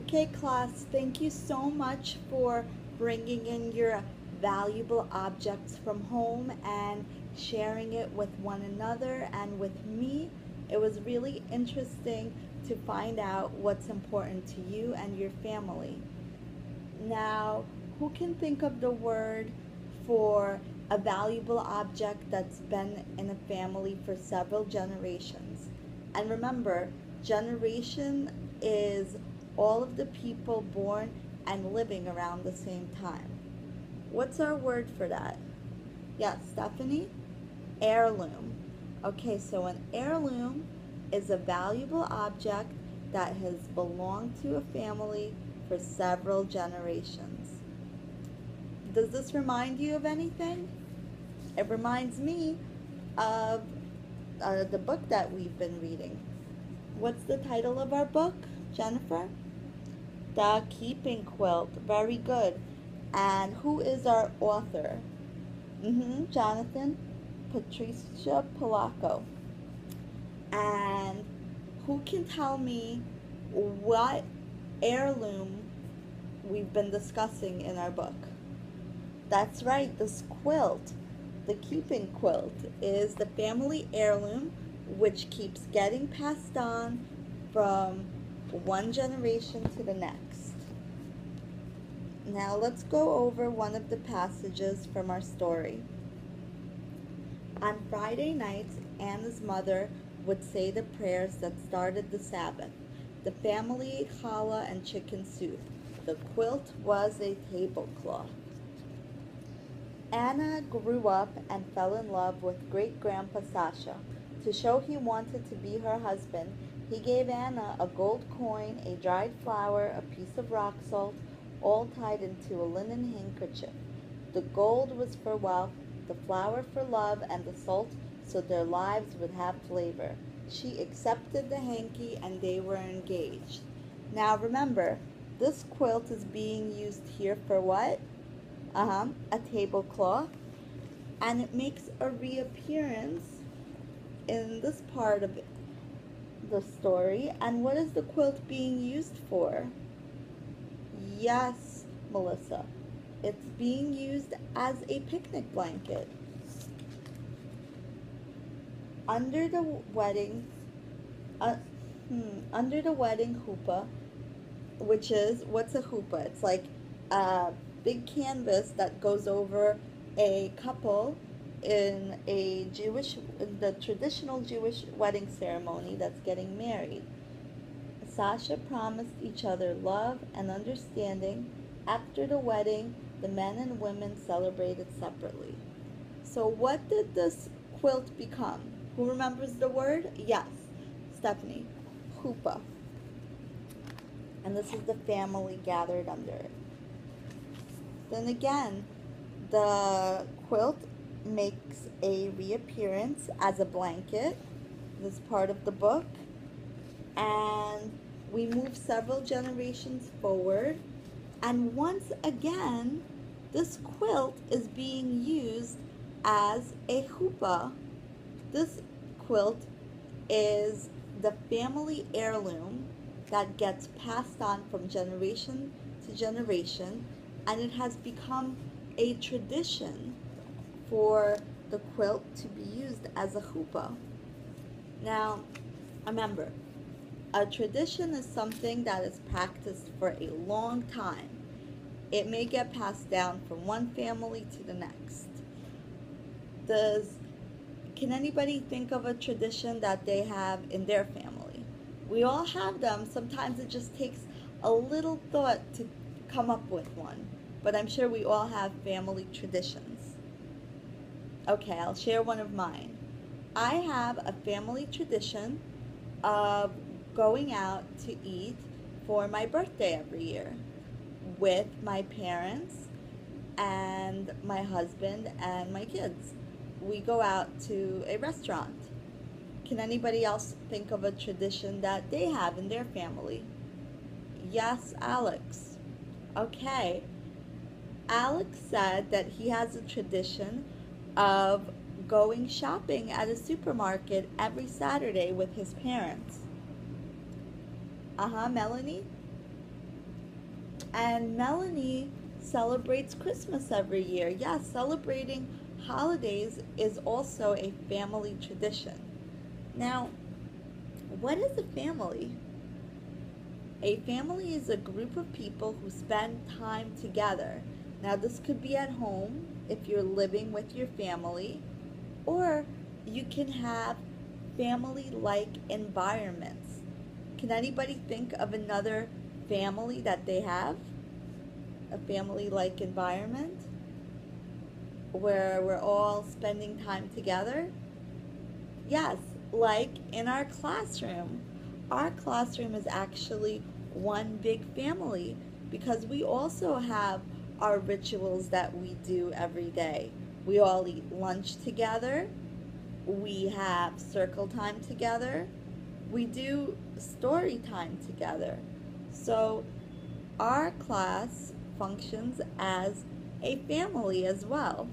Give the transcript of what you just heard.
Okay, class, thank you so much for bringing in your valuable objects from home and sharing it with one another and with me. It was really interesting to find out what's important to you and your family. Now, who can think of the word for a valuable object that's been in a family for several generations? And remember, generation is all of the people born and living around the same time. What's our word for that? Yes, Stephanie? Heirloom. Okay, so an heirloom is a valuable object that has belonged to a family for several generations. Does this remind you of anything? It reminds me of the book that we've been reading. What's the title of our book, Jennifer? The Keeping Quilt. Very good. And who is our author? Jonathan Patricia Polacco. And who can tell me what heirloom we've been discussing in our book? That's right, this quilt, the keeping quilt, is the family heirloom which keeps getting passed on from one generation to the next. Now let's go over one of the passages from our story. On Friday nights, Anna's mother would say the prayers that started the Sabbath. The family ate challah and chicken soup. The quilt was a tablecloth. Anna grew up and fell in love with great-grandpa Sasha. To show he wanted to be her husband, he gave Anna a gold coin, a dried flower, a piece of rock salt, all tied into a linen handkerchief. The gold was for wealth, the flower for love, and the salt so their lives would have flavor. She accepted the hanky and they were engaged. Now remember, this quilt is being used here for what? A tablecloth. And it makes a reappearance in this part of the story. And what is the quilt being used for? Yes, Melissa. It's being used as a picnic blanket. Under the wedding, uh, under the wedding chuppah, which is, what's a chuppah? It's like a big canvas that goes over a couple in the traditional Jewish wedding ceremony that's getting married. Sasha promised each other love and understanding. After the wedding, the men and women celebrated separately. So what did this quilt become? Who remembers the word? Yes, Stephanie. Chuppah. And this is the family gathered under it. Then again, the quilt makes a reappearance as a blanket. This part of the book. And we move several generations forward. And once again, this quilt is being used as a chuppah. This quilt is the family heirloom that gets passed on from generation to generation, and it has become a tradition for the quilt to be used as a chuppah. Now, remember, a tradition is something that is practiced for a long time. It may get passed down from one family to the next. Can anybody think of a tradition that they have in their family? We all have them. Sometimes it just takes a little thought to come up with one. But I'm sure we all have family traditions. Okay, I'll share one of mine. I have a family tradition of going out to eat for my birthday every year with my parents and my husband and my kids. We go out to a restaurant. Can anybody else think of a tradition that they have in their family? Yes, Alex. Okay. Alex said that he has a tradition of going shopping at a supermarket every Saturday with his parents. Melanie? And Melanie celebrates Christmas every year. Yes, celebrating holidays is also a family tradition. Now, what is a family? A family is a group of people who spend time together. Now, this could be at home if you're living with your family, or you can have family like environments. Can anybody think of another family that they have? A family like environment where we're all spending time together? Yes, like in our classroom. Our classroom is actually one big family because we also have our rituals that we do every day. We all eat lunch together, we have circle time together, we do story time together. So our class functions as a family as well.